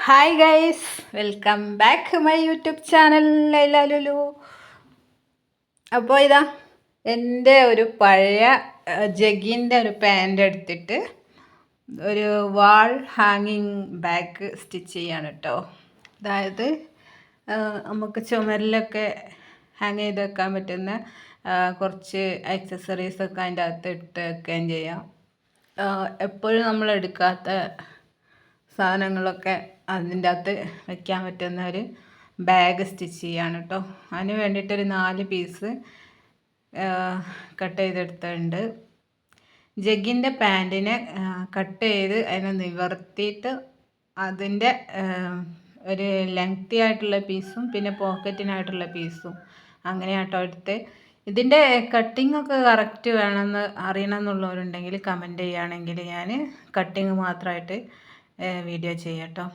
Hi guys, welcome back my YouTube channel Laila Lulu. അപ്പോൾ ഇതാ എൻ്റെ ഒരു പഴയ ജഗിൻ്റെ ഒരു പാൻ്റ് എടുത്തിട്ട് ഒരു വാൾ ഹാങ്ങിങ് ബാഗ് സ്റ്റിച്ച് ചെയ്യാണ് കേട്ടോ. അതായത് നമുക്ക് ചുമരിലൊക്കെ ഹാങ് ചെയ്ത് വെക്കാൻ പറ്റുന്ന കുറച്ച് ആക്സസറീസൊക്കെ അതിൻ്റെ അകത്ത് ഇട്ട് വെക്കുകയും ചെയ്യാം. എപ്പോഴും നമ്മൾ എടുക്കാത്ത സാധനങ്ങളൊക്കെ അതിൻ്റെ അകത്ത് വയ്ക്കാൻ പറ്റുന്ന ഒരു ബാഗ് സ്റ്റിച്ച് ചെയ്യാണ് കേട്ടോ. അതിന് വേണ്ടിയിട്ടൊരു 4 പീസ് കട്ട് ചെയ്തെടുത്തിട്ടുണ്ട്. ജഗ്ഗിൻ്റെ പാൻറ്റിനെ കട്ട് ചെയ്ത് അതിനെ നിവർത്തിയിട്ട് അതിൻ്റെ ഒരു ലെങ്തി ആയിട്ടുള്ള പീസും പിന്നെ പോക്കറ്റിനായിട്ടുള്ള പീസും അങ്ങനെയാട്ടോ എടുത്ത്. ഇതിൻ്റെ കട്ടിംഗ് ഒക്കെ കറക്റ്റ് വേണമെന്ന് അറിയണമെന്നുള്ളവരുണ്ടെങ്കിൽ കമൻറ്റ് ചെയ്യുകയാണെങ്കിൽ ഞാൻ കട്ടിങ് മാത്രമായിട്ട് വീഡിയോ ചെയ്യാം കേട്ടോ.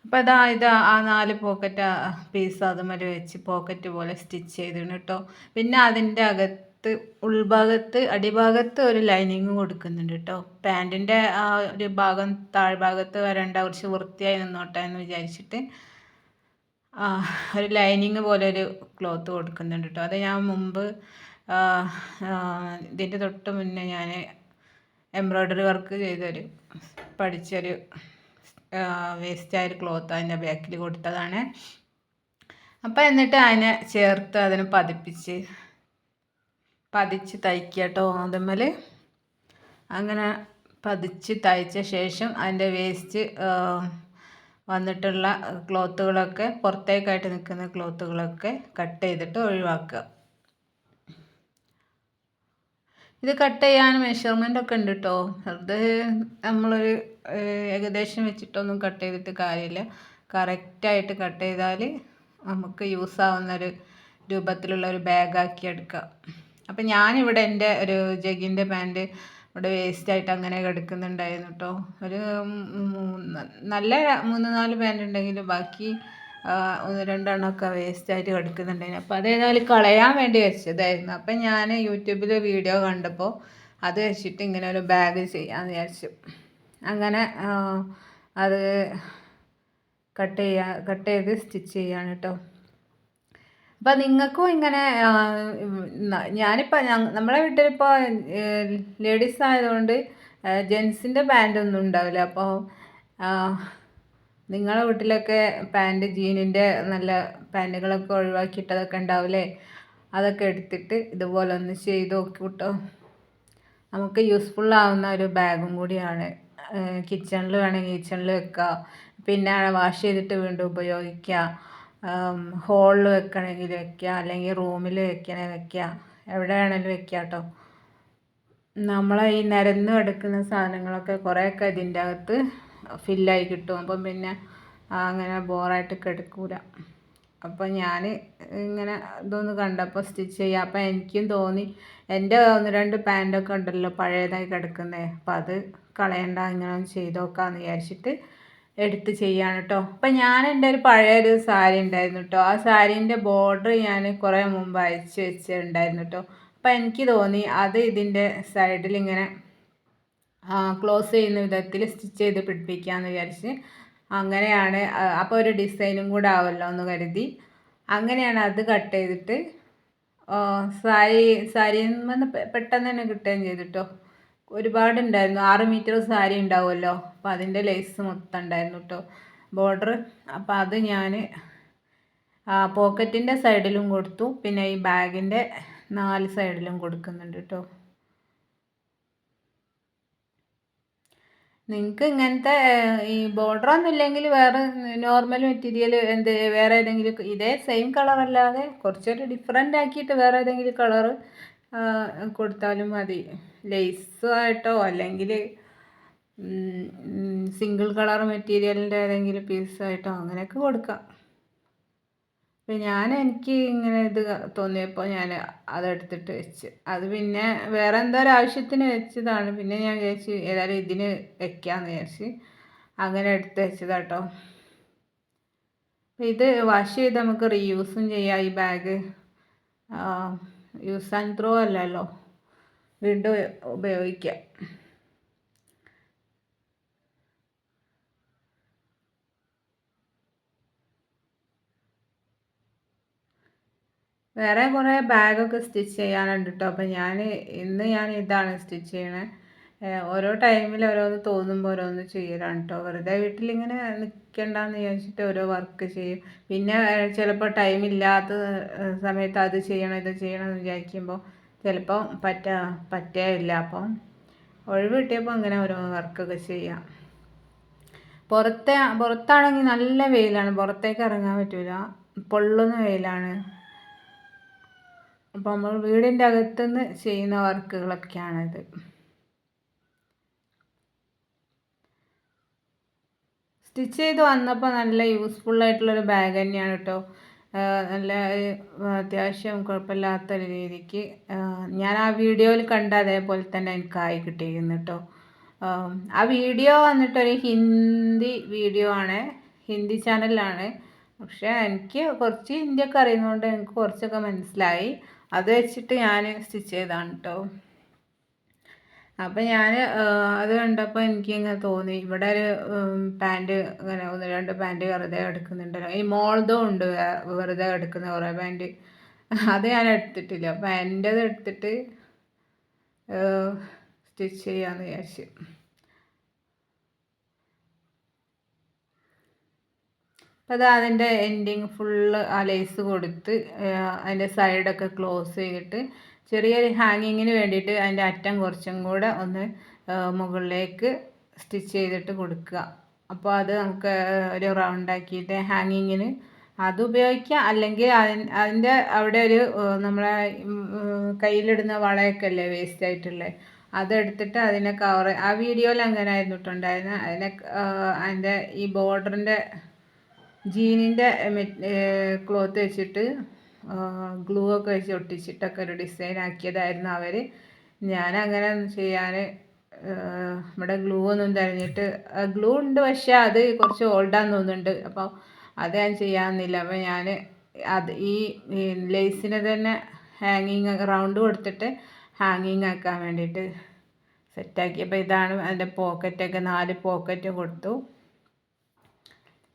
അപ്പോൾ ഇത് ആ 4 പോക്കറ്റ് പീസ് അതുമേൽ വെച്ച് പോക്കറ്റ് പോലെ സ്റ്റിച്ച് ചെയ്തിരുന്നു കേട്ടോ. പിന്നെ അതിൻ്റെ അകത്ത് ഉൾഭാഗത്ത് അടിഭാഗത്ത് ഒരു ലൈനിങ് കൊടുക്കുന്നുണ്ട് കേട്ടോ. പാൻറ്റിൻ്റെ ആ ഒരു ഭാഗം താഴ്ഭാഗത്ത് വരേണ്ട, കുറച്ച് വൃത്തിയായി നിന്നോട്ടെ എന്ന് വിചാരിച്ചിട്ട് ഒരു ലൈനിങ് പോലെ ഒരു ക്ലോത്ത് കൊടുക്കുന്നുണ്ട് കേട്ടോ. അത് ഞാൻ മുമ്പ് ഇതിൻ്റെ തൊട്ട് മുന്നേ ഞാൻ എംബ്രോയ്ഡറി വർക്ക് ചെയ്തൊരു പഠിച്ചൊരു വേസ്റ്റായൊരു ക്ലോത്ത് അതിൻ്റെ ബാക്കിൽ കൊടുത്തതാണ്. അപ്പോൾ എന്നിട്ട് അതിനെ ചേർത്ത് അതിനെ പതിച്ച് തയ്ക്കുക കേട്ടോ. അതുമ്മേൽ അങ്ങനെ പതിച്ച് തയ്ച്ച ശേഷം അതിൻ്റെ വേസ്റ്റ് വന്നിട്ടുള്ള ക്ലോത്തുകളൊക്കെ പുറത്തേക്കായിട്ട് നിൽക്കുന്ന ക്ലോത്തുകളൊക്കെ കട്ട് ചെയ്തിട്ട് ഒഴിവാക്കുക. ഇത് കട്ട് ചെയ്യാൻ മെഷർമെൻ്റ് ഒക്കെ ഉണ്ട് കേട്ടോ. അത് നമ്മളൊരു ഏകദേശം വെച്ചിട്ടൊന്നും കട്ട് ചെയ്തിട്ട് കാര്യമില്ല. കറക്റ്റായിട്ട് കട്ട് ചെയ്താൽ നമുക്ക് യൂസ് ആവുന്നൊരു രൂപത്തിലുള്ളൊരു ബാഗാക്കി എടുക്കാം. അപ്പം ഞാനിവിടെ എൻ്റെ ഒരു ജഗിൻ്റെ പാൻറ്റ് ഇവിടെ വേസ്റ്റായിട്ട് അങ്ങനെ കിടക്കുന്നുണ്ടായിരുന്നു കേട്ടോ. ഒരു നല്ല 3-4 പാൻറ്റ് ഉണ്ടെങ്കിൽ ബാക്കി 1-2 എണ്ണമൊക്കെ വേസ്റ്റായിട്ട് കിടക്കുന്നുണ്ടായിരുന്നു. അപ്പോൾ അതേതായാലും കളയാൻ വേണ്ടി വെച്ചതായിരുന്നു. അപ്പം ഞാൻ യൂട്യൂബിൽ വീഡിയോ കണ്ടപ്പോൾ അത് വെച്ചിട്ട് ഇങ്ങനെ ഒരു ബാഗ് ചെയ്യാമെന്ന് വിചാരിച്ചു. അങ്ങനെ അത് കട്ട് ചെയ്ത് സ്റ്റിച്ച് ചെയ്യാണ് കേട്ടോ. അപ്പം നിങ്ങൾക്കും ഇങ്ങനെ ഞാനിപ്പോൾ നമ്മളെ വീട്ടിലിപ്പോൾ ലേഡീസ് ആയതുകൊണ്ട് ജെൻസിൻ്റെ പാൻറ്റൊന്നും ഉണ്ടാവില്ല. അപ്പോൾ നിങ്ങളുടെ വീട്ടിലൊക്കെ പാൻറ്റ് ജീനിൻ്റെ നല്ല പാൻറ്റുകളൊക്കെ ഒഴിവാക്കിയിട്ടതൊക്കെ ഉണ്ടാവില്ലേ? അതൊക്കെ എടുത്തിട്ട് ഇതുപോലെ ഒന്ന് ചെയ്ത് നോക്കി കേട്ടോ. നമുക്ക് യൂസ്ഫുള്ളാവുന്ന ഒരു ബാഗും കൂടിയാണ്. കിച്ചണിൽ വേണമെങ്കിൽ കിച്ചണിൽ വെക്കുക, പിന്നെ വാഷ് ചെയ്തിട്ട് വീണ്ടും ഉപയോഗിക്കുക, ഹോളിൽ വെക്കണമെങ്കിൽ വെക്കുക, അല്ലെങ്കിൽ റൂമിൽ വെക്കണമെങ്കിൽ വെക്കുക, എവിടെ വേണമെങ്കിലും വെക്കുക കേട്ടോ. നമ്മളെ ഈ നിരന്ന് കിടക്കുന്ന സാധനങ്ങളൊക്കെ കുറേയൊക്കെ ഇതിൻ്റെ അകത്ത് ഫില്ലായി കിട്ടും. അപ്പം പിന്നെ അങ്ങനെ ബോറായിട്ട് കിടക്കൂല. അപ്പോൾ ഞാൻ ഇങ്ങനെ ഇതൊന്ന് കണ്ടപ്പോൾ സ്റ്റിച്ച് ചെയ്യാം. അപ്പോൾ എനിക്കും തോന്നി എൻ്റെ 1-2 പാൻറ്റൊക്കെ ഉണ്ടല്ലോ പഴയതായി കിടക്കുന്നത്, അപ്പോൾ അത് കളയണ്ട, ഇങ്ങനെ ഒന്ന് ചെയ്ത് നോക്കാമെന്ന് വിചാരിച്ചിട്ട് എടുത്ത് ചെയ്യാണ് കേട്ടോ. അപ്പം ഞാൻ എൻ്റെ ഒരു പഴയൊരു സാരി ഉണ്ടായിരുന്നു കേട്ടോ. ആ സാരീൻ്റെ ബോർഡർ ഞാൻ കുറേ മുമ്പ് അയച്ച് വെച്ചിട്ടുണ്ടായിരുന്നു കേട്ടോ. അപ്പം എനിക്ക് തോന്നി അത് ഇതിൻ്റെ സൈഡിൽ ഇങ്ങനെ ക്ലോസ് ചെയ്യുന്ന വിധത്തിൽ സ്റ്റിച്ച് ചെയ്ത് പിടിപ്പിക്കാമെന്ന് വിചാരിച്ച് അങ്ങനെയാണ്. അപ്പോൾ ഒരു ഡിസൈനും കൂടെ ആവുമല്ലോ എന്ന് കരുതി അങ്ങനെയാണ് അത് കട്ട് ചെയ്തിട്ട് സാരിയിൽ നിന്ന് പെട്ടെന്ന് തന്നെ കിട്ടുകയും ചെയ്തിട്ടോ. ഒരുപാടുണ്ടായിരുന്നു, 6 മീറ്റർ സാരി ഉണ്ടാവുമല്ലോ. അപ്പോൾ അതിൻ്റെ ലേസ് മൊത്തം ഉണ്ടായിരുന്നു കേട്ടോ ബോർഡർ. അപ്പോൾ അത് ഞാൻ പോക്കറ്റിൻ്റെ സൈഡിലും കൊടുത്തു, പിന്നെ ഈ ബാഗിൻ്റെ 4 സൈഡിലും കൊടുക്കുന്നുണ്ട് കേട്ടോ. നിങ്ങൾക്ക് ഇങ്ങനത്തെ ഈ ബോർഡറൊന്നും ഇല്ലെങ്കിൽ വേറെ നോർമൽ മെറ്റീരിയൽ വേറെ ഏതെങ്കിലും ഇതേ സെയിം കളറല്ലാതെ കുറച്ചൊരു ഡിഫറെൻ്റ് ആക്കിയിട്ട് വേറെ ഏതെങ്കിലും കളറ് കൊടുത്താലും മതി. ലേസായിട്ടോ അല്ലെങ്കിൽ സിംഗിൾ കളർ മെറ്റീരിയലിൻ്റെ ഏതെങ്കിലും പീസായിട്ടോ അങ്ങനെയൊക്കെ കൊടുക്കാം. അപ്പം എനിക്ക് ഇങ്ങനെ ഇത് തോന്നിയപ്പോൾ ഞാൻ അതെടുത്തിട്ട് വെച്ച്, അത് പിന്നെ വേറെ എന്തോ ഒരു ആവശ്യത്തിന് വെച്ചതാണ്. പിന്നെ ഞാൻ വിചാരിച്ച് ഏതായാലും ഇതിന് വെക്കാമെന്ന് വിചാരിച്ച് അങ്ങനെ എടുത്ത് വെച്ചതാട്ടോ. ഇത് വാഷ് ചെയ്ത് നമുക്ക് റീയൂസും ചെയ്യാം. ഈ ബാഗ് യൂസ് ആൻഡ് ത്രോ അല്ലല്ലോ, വീണ്ടും ഉപയോഗിക്കാം. വേറെ കുറേ ബാഗൊക്കെ സ്റ്റിച്ച് ചെയ്യാനുണ്ട് കേട്ടോ. അപ്പം ഇന്ന് ഞാൻ ഇതാണ് സ്റ്റിച്ച് ചെയ്യണേ. ഓരോ ടൈമിൽ ഓരോന്ന് തോന്നുമ്പോൾ ഓരോന്ന് ചെയ്യലാണ് കേട്ടോ. വെറുതെ വീട്ടിലിങ്ങനെ നിൽക്കണ്ടെന്ന് വിചാരിച്ചിട്ട് ഓരോ വർക്ക് ചെയ്യും. പിന്നെ ചിലപ്പോൾ ടൈമില്ലാത്ത സമയത്ത് അത് ചെയ്യണം ഇത് ചെയ്യണം എന്ന് വിചാരിക്കുമ്പോൾ ചിലപ്പോൾ പറ്റേയില്ല. അപ്പം ഒഴിവ് കിട്ടിയപ്പോൾ അങ്ങനെ ഓരോ വർക്കൊക്കെ ചെയ്യാം. പുറത്താണെങ്കിൽ നല്ല വെയിലാണ്, പുറത്തേക്ക് ഇറങ്ങാൻ പറ്റില്ല, പൊള്ളുന്ന വെയിലാണ്. അപ്പോൾ നമ്മൾ വീടിൻ്റെ അകത്തുനിന്ന് ചെയ്യുന്ന വർക്കുകളൊക്കെയാണിത്. സ്റ്റിച്ച് ചെയ്ത് വന്നപ്പോൾ നല്ല യൂസ്ഫുള്ളായിട്ടുള്ളൊരു ബാഗ് തന്നെയാണ് കേട്ടോ. നല്ല അത്യാവശ്യം കുഴപ്പമില്ലാത്തൊരു രീതിക്ക് ഞാൻ ആ വീഡിയോയിൽ കണ്ട അതേപോലെ തന്നെ എനിക്കായി കിട്ടിയിരുന്നു കേട്ടോ. ആ വീഡിയോ വന്നിട്ടൊരു ഹിന്ദി വീഡിയോ ആണ്, ഹിന്ദി ചാനലിലാണ്. പക്ഷേ എനിക്ക് കുറച്ച് ഹിന്ദിയൊക്കെ അറിയുന്നതുകൊണ്ട് എനിക്ക് കുറച്ചൊക്കെ മനസ്സിലായി. അത് വെച്ചിട്ട് ഞാൻ സ്റ്റിച്ച് ചെയ്തതാണ് കേട്ടോ. അപ്പം ഞാൻ അത് കണ്ടപ്പോൾ എനിക്കിങ്ങനെ തോന്നി, ഇവിടെ ഒരു പാൻറ്റ് ഇങ്ങനെ 1-2 പാൻറ്റ് വെറുതെ എടുക്കുന്നുണ്ടല്ലോ, ഈ മോൾതും ഉണ്ട് വെറുതെ എടുക്കുന്ന കുറേ പാൻറ്റ്. അത് ഞാൻ എടുത്തിട്ടില്ല, അപ്പം എൻ്റേത് എടുത്തിട്ട് സ്റ്റിച്ച് ചെയ്യാമെന്ന് വിചാരിച്ചു. അപ്പോൾ അത് അതിൻ്റെ എൻഡിങ് ഫുള്ള് ആ ലേസ് കൊടുത്ത് അതിൻ്റെ സൈഡൊക്കെ ക്ലോസ് ചെയ്തിട്ട് ചെറിയൊരു ഹാങ്ങിങ്ങിന് വേണ്ടിയിട്ട് അതിൻ്റെ അറ്റം കുറച്ചും കൂടെ ഒന്ന് മുകളിലേക്ക് സ്റ്റിച്ച് ചെയ്തിട്ട് കൊടുക്കുക. അപ്പോൾ അത് നമുക്ക് ഒരു റൗണ്ടാക്കിയിട്ട് ഹാങ്ങിങ്ങിന് അത് ഉപയോഗിക്കാം. അല്ലെങ്കിൽ അതിൻ്റെ അവിടെ ഒരു നമ്മളെ കയ്യിലിടുന്ന വളയൊക്കെ അല്ലേ വേസ്റ്റ് ആയിട്ടുള്ളത്, അതെടുത്തിട്ട് അതിനെ ആ വീഡിയോയിൽ അങ്ങനെ ആയിരുന്നു ഇട്ടുണ്ടായിരുന്നത്. അതിൻ്റെ ഈ ബോർഡറിൻ്റെ ജീനിൻ്റെ ക്ലോത്ത് വെച്ചിട്ട് ഗ്ലൂ ഒക്കെ വെച്ച് ഒട്ടിച്ചിട്ടൊക്കെ ഒരു ഡിസൈൻ ആക്കിയതായിരുന്നു അവർ. ഞാനങ്ങനെ ചെയ്യാൻ ഇവിടെ ഗ്ലൂ ഒന്നും തിരഞ്ഞിട്ട്, ഗ്ലൂ ഉണ്ട് പക്ഷേ അത് കുറച്ച് ഓൾഡാന്ന് തോന്നുന്നുണ്ട്. അപ്പോൾ അത് ഞാൻ ചെയ്യാമെന്നില്ല. അപ്പോൾ ഞാൻ ഈ ലേസിനെ തന്നെ ഹാങ്ങിങ് റൗണ്ട് കൊടുത്തിട്ട് ഹാങ്ങിങ് ആക്കാൻ വേണ്ടിയിട്ട് സെറ്റാക്കി. അപ്പോൾ ഇതാണ് അതിൻ്റെ പോക്കറ്റൊക്കെ, 4 പോക്കറ്റ് കൊടുത്തു.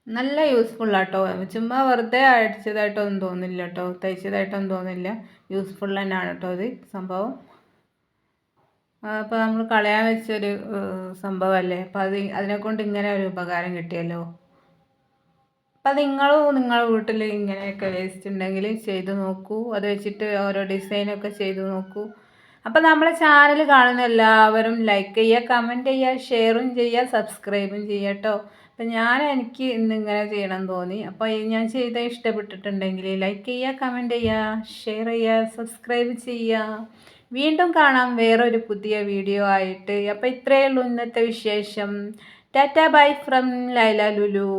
നല്ല യൂസ്ഫുള്ളാട്ടോ. ചുമ്മാ വെറുതെ അടിച്ചതായിട്ടൊന്നും തോന്നില്ല കേട്ടോ, തയ്ച്ചതായിട്ടൊന്നും തോന്നില്ല. യൂസ്ഫുൾ തന്നെയാണ് കേട്ടോ ഇത് സംഭവം. അപ്പോൾ നമ്മൾ കളയാൻ വെച്ചൊരു സംഭവമല്ലേ, അപ്പോൾ അതിനെക്കൊണ്ട് ഇങ്ങനെ ഒരു ഉപകാരം കിട്ടിയല്ലോ. അപ്പോൾ നിങ്ങളുടെ വീട്ടിൽ ഇങ്ങനെയൊക്കെ വേസ്റ്റ് ഉണ്ടെങ്കിൽ ചെയ്ത് നോക്കൂ. അത് വെച്ചിട്ട് ഓരോ ഡിസൈനൊക്കെ ചെയ്ത് നോക്കൂ. അപ്പോൾ നമ്മളെ ചാനൽ കാണുന്ന എല്ലാവരും ലൈക്ക് ചെയ്യുക, കമൻറ്റ് ചെയ്യുക, ഷെയറും ചെയ്യുക, സബ്സ്ക്രൈബും ചെയ്യുക കേട്ടോ. അപ്പം എനിക്ക് ഇന്നിങ്ങനെ ചെയ്യണം തോന്നി. അപ്പോൾ ഞാൻ ചെയ്ത ഇഷ്ടപ്പെട്ടിട്ടുണ്ടെങ്കിൽ ലൈക്ക് ചെയ്യുക, കമൻറ്റ് ചെയ്യുക, ഷെയർ ചെയ്യുക, സബ്സ്ക്രൈബ് ചെയ്യുക. വീണ്ടും കാണാം വേറൊരു പുതിയ വീഡിയോ ആയിട്ട്. അപ്പോൾ ഇത്രയേ ഉള്ളൂ ഇന്നത്തെ വിശേഷം. Tata bye from Laila Lulu.